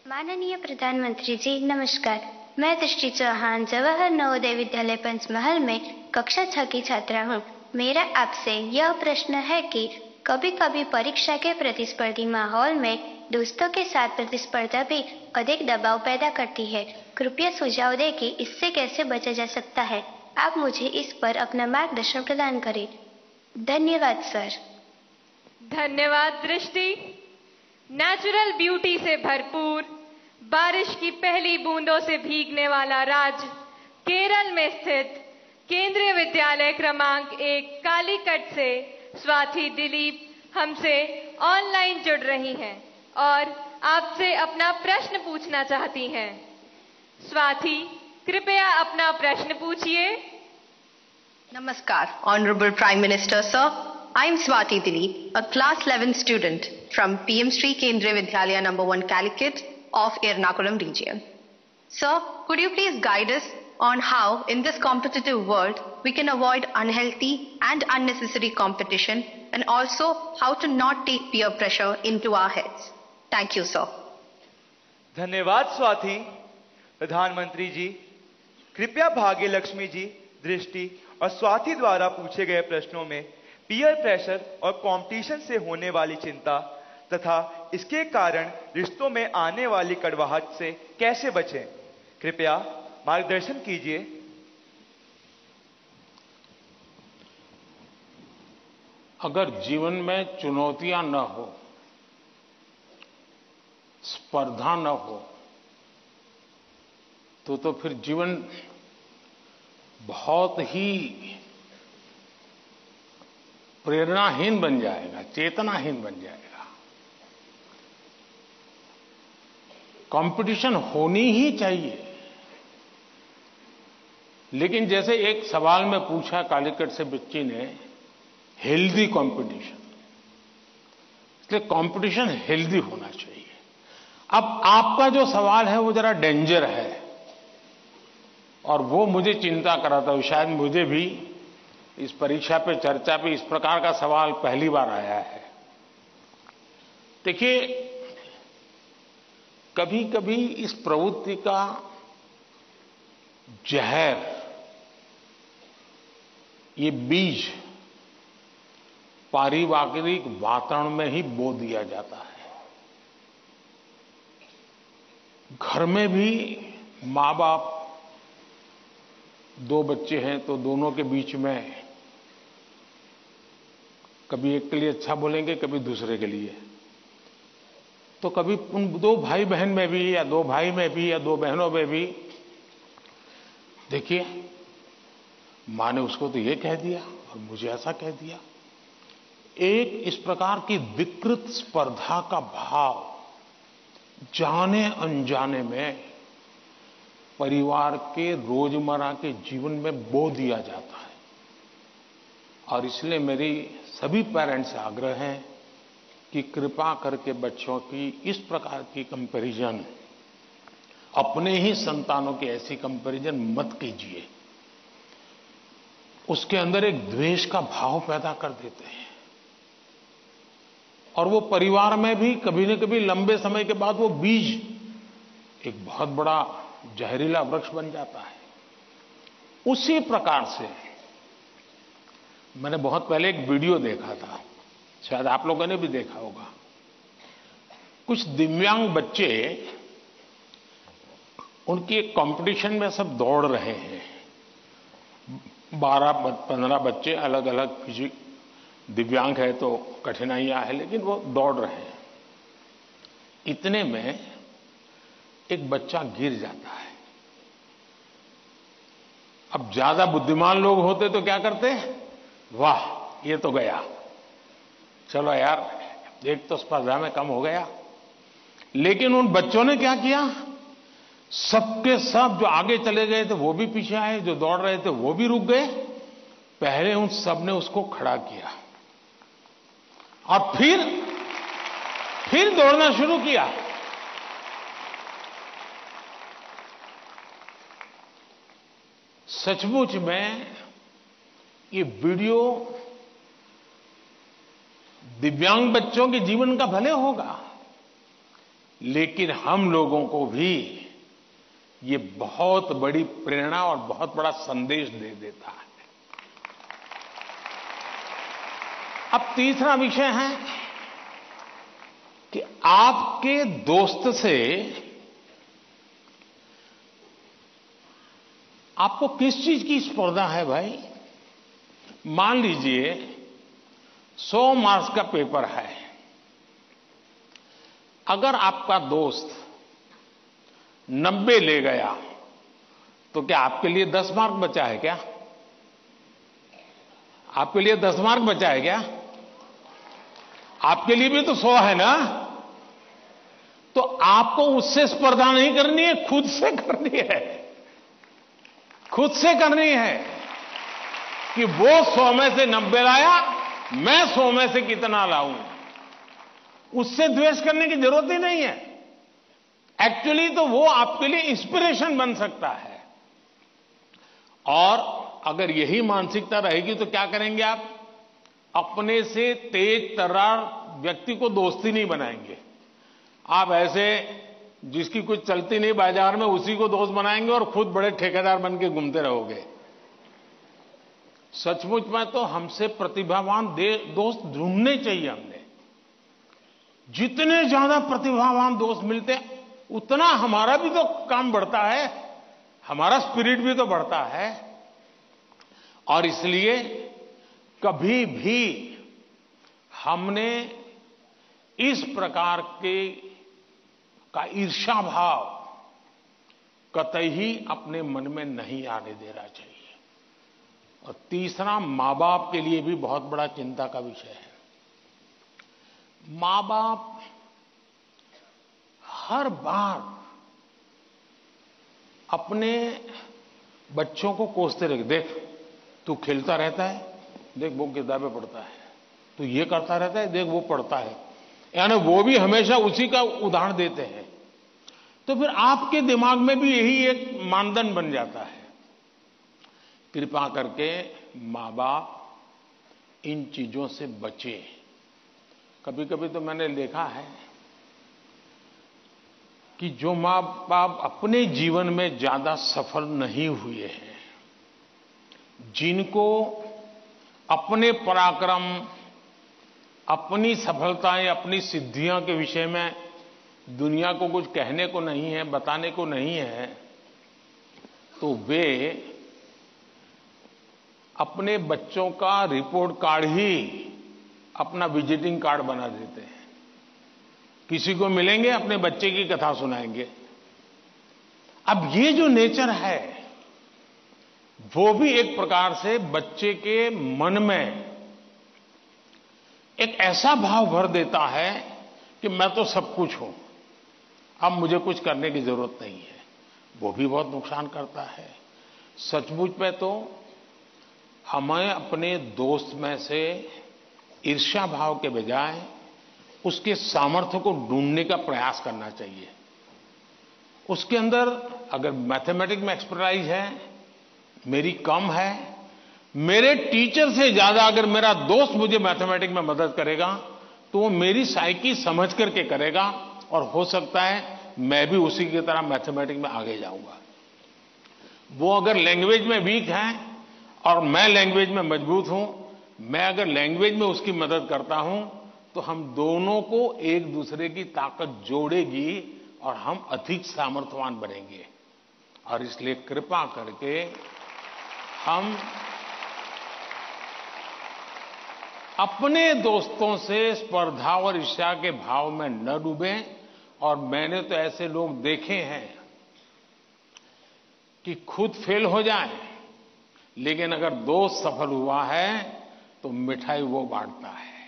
माननीय प्रधानमंत्री जी नमस्कार। मैं दृष्टि चौहान जवाहर नवोदय विद्यालय पंचमहल में कक्षा 6 की छात्रा हूँ। मेरा आपसे यह प्रश्न है कि कभी कभी परीक्षा के प्रतिस्पर्धी माहौल में दोस्तों के साथ प्रतिस्पर्धा भी अधिक दबाव पैदा करती है। कृपया सुझाव दें कि इससे कैसे बचा जा सकता है। आप मुझे इस पर अपना मार्गदर्शन प्रदान करें। धन्यवाद सर। धन्यवाद दृष्टि। नेचुरल ब्यूटी से भरपूर, बारिश की पहली बूंदों से भीगने वाला राज्य केरल में स्थित केंद्रीय विद्यालय क्रमांक 1 कालीकट से स्वाति दिलीप हमसे ऑनलाइन जुड़ रही हैं और आपसे अपना प्रश्न पूछना चाहती हैं। स्वाति, कृपया अपना प्रश्न पूछिए। Namaskar, Honorable Prime Minister Sir. I am Swati Dilip, a class 11 student from PM Sri Kendriya Vidyalaya number 1 Calicut of Ernakulam region. Sir, could you please guide us on how in this competitive world we can avoid unhealthy and unnecessary competition and also how to not take peer pressure into our heads? Thank you, sir. धन्यवाद स्वाति। प्रधानमंत्री जी, कृपया भाग्य लक्ष्मी जी, दृष्टि और स्वाति द्वारा पूछे गए प्रश्नों में पीयर प्रेशर और कंपटीशन से होने वाली चिंता तथा इसके कारण रिश्तों में आने वाली कड़वाहट से कैसे बचें, कृपया मार्गदर्शन कीजिए। अगर जीवन में चुनौतियां न हो, स्पर्धा न हो, तो फिर जीवन बहुत ही प्रेरणाहीन बन जाएगा, चेतनाहीन बन जाएगा। कंपटीशन होनी ही चाहिए, लेकिन जैसे एक सवाल में पूछा कालीकट से बच्ची ने, हेल्दी कंपटीशन, इसलिए कंपटीशन हेल्दी होना चाहिए। अब आपका जो सवाल है वो जरा डेंजर है और वो मुझे चिंता कराता है। शायद मुझे भी इस परीक्षा पे चर्चा पे इस प्रकार का सवाल पहली बार आया है। देखिए, कभी कभी इस प्रवृत्ति का जहर, ये बीज पारिवारिक वातावरण में ही बो दिया जाता है। घर में भी माँ बाप, दो बच्चे हैं तो दोनों के बीच में कभी एक के लिए अच्छा बोलेंगे, कभी दूसरे के लिए। तो कभी उन दो भाई बहन में भी, या दो भाई में भी, या दो बहनों में भी, देखिए माँ ने उसको तो ये कह दिया और मुझे ऐसा कह दिया। एक इस प्रकार की विकृत स्पर्धा का भाव जाने अनजाने में परिवार के रोजमर्रा के जीवन में बो दिया जाता है। और इसलिए मेरी सभी पेरेंट्स से आग्रह है कि कृपा करके बच्चों की इस प्रकार की कंपैरिजन, अपने ही संतानों की ऐसी कंपैरिजन मत कीजिए। उसके अंदर एक द्वेष का भाव पैदा कर देते हैं और वो परिवार में भी कभी न कभी लंबे समय के बाद वो बीज एक बहुत बड़ा जहरीला वृक्ष बन जाता है। उसी प्रकार से मैंने बहुत पहले एक वीडियो देखा था, शायद आप लोगों ने भी देखा होगा। कुछ दिव्यांग बच्चे, उनकी एक कंपटीशन में सब दौड़ रहे हैं। 12-15 बच्चे अलग अलग दिव्यांग है तो कठिनाइयां है, लेकिन वो दौड़ रहे हैं। इतने में एक बच्चा गिर जाता है। अब ज्यादा बुद्धिमान लोग होते तो क्या करते? वाह, ये तो गया, चलो यार एक तो स्पर्धा में कम हो गया। लेकिन उन बच्चों ने क्या किया? सबके सब जो आगे चले गए थे वो भी पीछे आए, जो दौड़ रहे थे वो भी रुक गए। पहले उन सब ने उसको खड़ा किया और फिर दौड़ना शुरू किया। सचमुच में ये वीडियो दिव्यांग बच्चों के जीवन का भले होगा, लेकिन हम लोगों को भी ये बहुत बड़ी प्रेरणा और बहुत बड़ा संदेश दे देता है। अब तीसरा विषय है कि आपके दोस्त से आपको किस चीज की स्पर्धा है भाई? मान लीजिए 100 मार्क्स का पेपर है। अगर आपका दोस्त 90 ले गया तो क्या आपके लिए 10 मार्क बचा है क्या? आपके लिए 10 मार्क बचा है क्या? आपके लिए भी तो 100 है ना? तो आपको उससे स्पर्धा नहीं करनी है, खुद से करनी है। खुद से करनी है कि वो 100 में से 90 लाया, मैं 100 में से कितना लाऊं। उससे द्वेष करने की जरूरत ही नहीं है। एक्चुअली तो वो आपके लिए इंस्पिरेशन बन सकता है। और अगर यही मानसिकता रहेगी तो क्या करेंगे आप? अपने से तेज तर्रार व्यक्ति को दोस्ती नहीं बनाएंगे। आप ऐसे जिसकी कुछ चलती नहीं बाजार में, उसी को दोस्त बनाएंगे और खुद बड़े ठेकेदार बन के घूमते रहोगे। सचमुच में तो हमसे प्रतिभावान दोस्त ढूंढने चाहिए। हमने जितने ज्यादा प्रतिभावान दोस्त मिलते उतना हमारा भी तो काम बढ़ता है, हमारा स्पिरिट भी तो बढ़ता है। और इसलिए कभी भी हमने इस प्रकार का ईर्ष्या भाव कतई ही अपने मन में नहीं आने देना चाहिए। और तीसरा, मां बाप के लिए भी बहुत बड़ा चिंता का विषय है। मां बाप हर बार अपने बच्चों को कोसते रहे, देख तू खेलता रहता है, देख वो किताबें पढ़ता है, तू ये करता रहता है, देख वो पढ़ता है। यानी वो भी हमेशा उसी का उदाहरण देते हैं। तो फिर आपके दिमाग में भी यही एक मानदंड बन जाता है। कृपा करके मां बाप इन चीजों से बचे। कभी कभी तो मैंने देखा है कि जो मां बाप अपने जीवन में ज्यादा सफल नहीं हुए हैं, जिनको अपने पराक्रम, अपनी सफलताएं, अपनी सिद्धियों के विषय में दुनिया को कुछ कहने को नहीं है, बताने को नहीं है, तो वे अपने बच्चों का रिपोर्ट कार्ड ही अपना विजिटिंग कार्ड बना देते हैं। किसी को मिलेंगे, अपने बच्चे की कथा सुनाएंगे। अब ये जो नेचर है वो भी एक प्रकार से बच्चे के मन में एक ऐसा भाव भर देता है कि मैं तो सब कुछ हूं, अब मुझे कुछ करने की जरूरत नहीं है। वो भी बहुत नुकसान करता है। सचमुच में तो हमें अपने दोस्त में से ईर्ष्या भाव के बजाय उसके सामर्थ्य को ढूंढने का प्रयास करना चाहिए। उसके अंदर अगर मैथमेटिक्स में एक्सपर्टाइज है, मेरी कम है, मेरे टीचर से ज्यादा अगर मेरा दोस्त मुझे मैथमेटिक्स में मदद करेगा तो वो मेरी साइकी समझ करके करेगा और हो सकता है मैं भी उसी की तरह मैथमेटिक्स में आगे जाऊंगा। वो अगर लैंग्वेज में वीक है और मैं लैंग्वेज में मजबूत हूं, मैं अगर लैंग्वेज में उसकी मदद करता हूं तो हम दोनों को एक दूसरे की ताकत जोड़ेगी और हम अधिक सामर्थ्यवान बनेंगे। और इसलिए कृपा करके हम अपने दोस्तों से स्पर्धा और ईर्ष्या के भाव में न डूबें। और मैंने तो ऐसे लोग देखे हैं कि खुद फेल हो जाए, लेकिन अगर दोस्त सफल हुआ है तो मिठाई वो बांटता है।